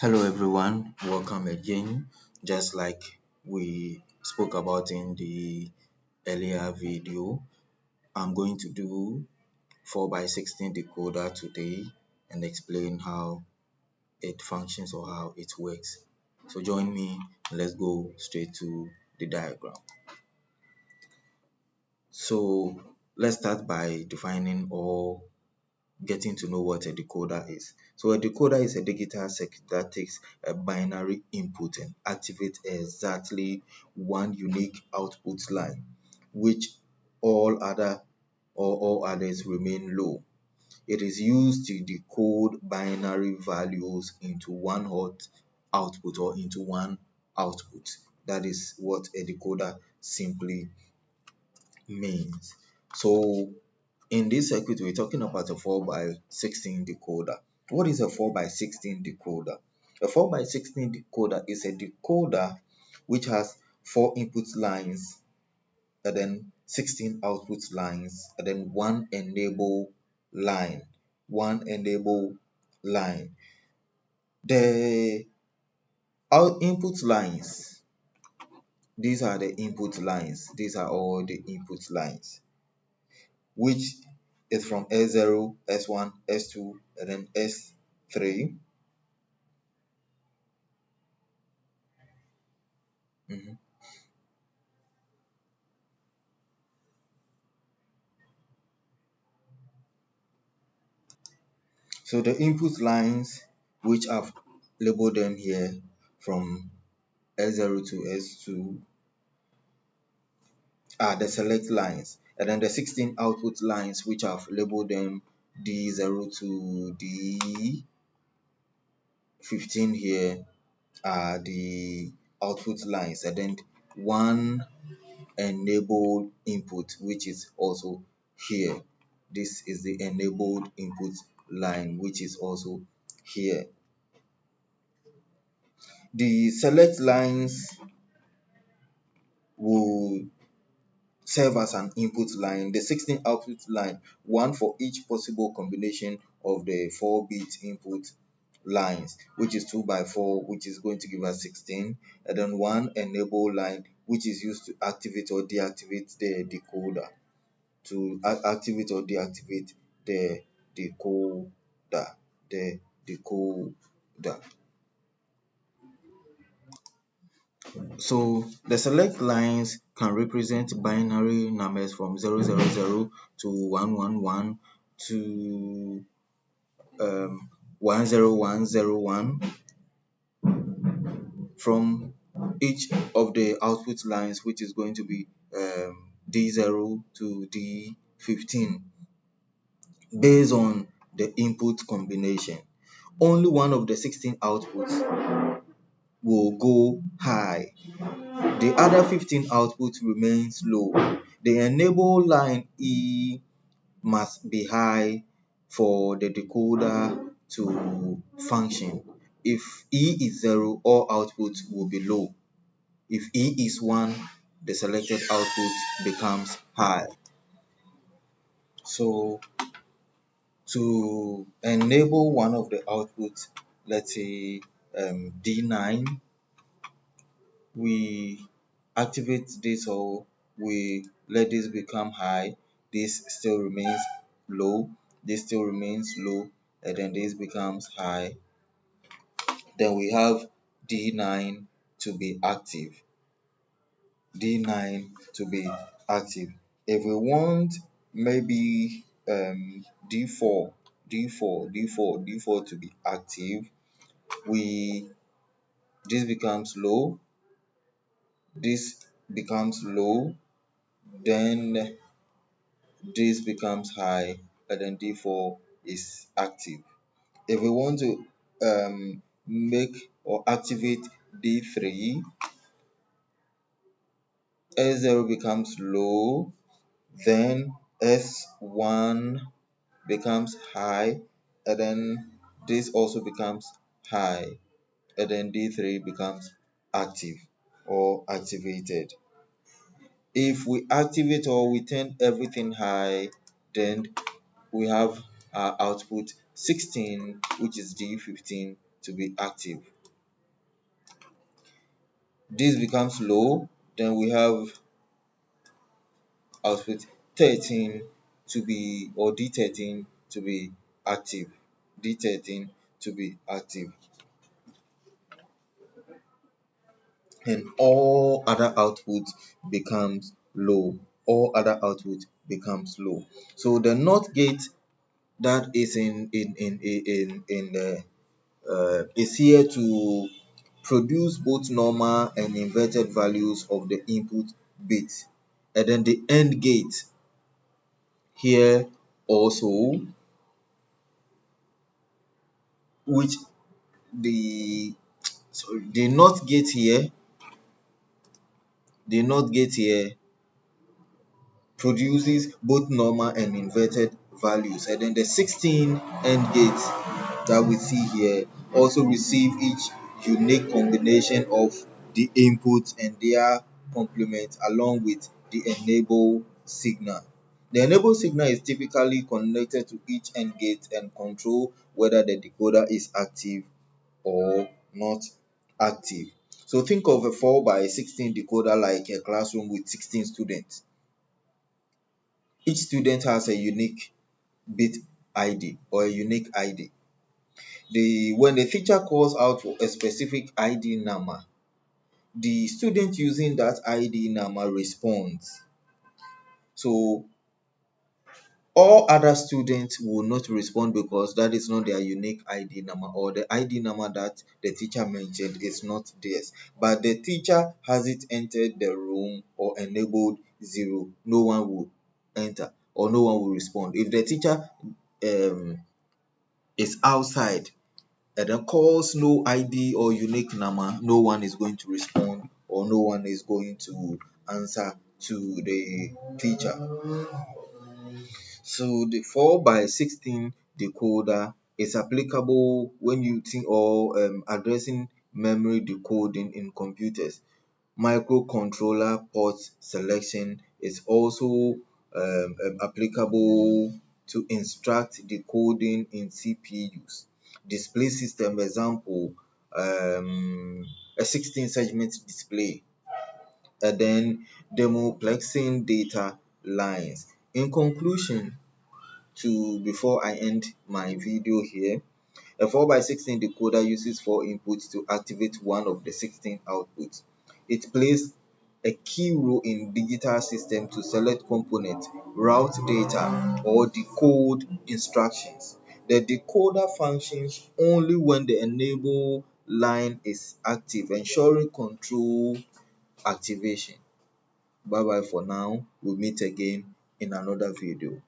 Hello everyone, welcome again. Just like we spoke about in the earlier video, I'm going to do 4x16 decoder today and explain how it functions or how it works. So join me, let's go straight to the diagram. So let's start by defining or getting to know what a decoder is. So a decoder is a digital circuit that takes a binary input and activates exactly one unique output line, which all others remain low. It is used to decode binary values into one hot output or into one output. That is what a decoder simply means. So in this circuit, we're talking about a 4x16 decoder. What is a 4x16 decoder? A 4x16 decoder is a decoder which has 4 input lines and then 16 output lines and then one enable line. One enable line. The input lines, these are the input lines. These are all the input lines, which is from S0, S1, S2, and then S3. Mhm. So the input lines, which I've labeled them here from S0 to S2, are the select lines. And then the 16 output lines, which I've labeled them D0 to D15 here, are the output lines. And then one enabled input, which is also here. This is the enabled input line, which is also here. The select lines will serve as an input line, the 16 output line, one for each possible combination of the 4-bit input lines, which is 2 by 4, which is going to give us 16, and then one enable line, which is used to activate or deactivate the decoder. To activate or deactivate the decoder. The decoder. So the select lines can represent binary numbers from 000 to 111 to 10101 from each of the output lines, which is going to be D0 to D15, based on the input combination. Only one of the 16 outputs will go high. The other 15 outputs remains low. The enable line E must be high for the decoder to function. If E is 0, all outputs will be low. If E is 1, the selected output becomes high. So to enable one of the outputs, let's say D9, we activate this or we let this become high. This still remains low, this still remains low, and then this becomes high. Then we have D9 to be active. D9 to be active. If we want maybe D4, D4 to be active, we this becomes low, this becomes low, then this becomes high, and then D4 is active. If we want to make or activate D3, S0 becomes low, then S1 becomes high, and then this also becomes high, and then D3 becomes active or activated. If we activate or we turn everything high, then we have our output 16, which is D15, to be active. This becomes low, then we have output 13 to be, or D13 to be active. D13 to be active. And all other output becomes low. All other output becomes low. So the NOT gate that is is here to produce both normal and inverted values of the input bit. And then the AND gate here also, which the the NOT gate here, the NOT gate here produces both normal and inverted values. And then the 16 AND gates that we see here also receive each unique combination of the inputs and their complement along with the enable signal. The enable signal is typically connected to each AND gate and control whether the decoder is active or not active. So think of a 4 by 16 decoder like a classroom with 16 students. Each student has a unique bit ID or a unique ID. When the teacher calls out for a specific ID number, the student using that ID number responds. So all other students will not respond because that is not their unique ID number, or the ID number that the teacher mentioned is not theirs. But the teacher has it entered the room or enabled 0, no one will enter or no one will respond. If the teacher is outside and then calls no ID or unique number, no one is going to respond or no one is going to answer to the teacher. So the 4 by 16 decoder is applicable when you think or addressing memory decoding in computers. Microcontroller port selection is also applicable to instruct decoding in CPUs. Display system example, a 16 segment display, and then demoplexing data lines. In conclusion, before I end my video here, a 4 by 16 decoder uses 4 inputs to activate one of the 16 outputs. It plays a key role in digital system to select components, route data, or decode instructions. The decoder functions only when the enable line is active, ensuring control activation. Bye bye for now. We'll meet again in another video.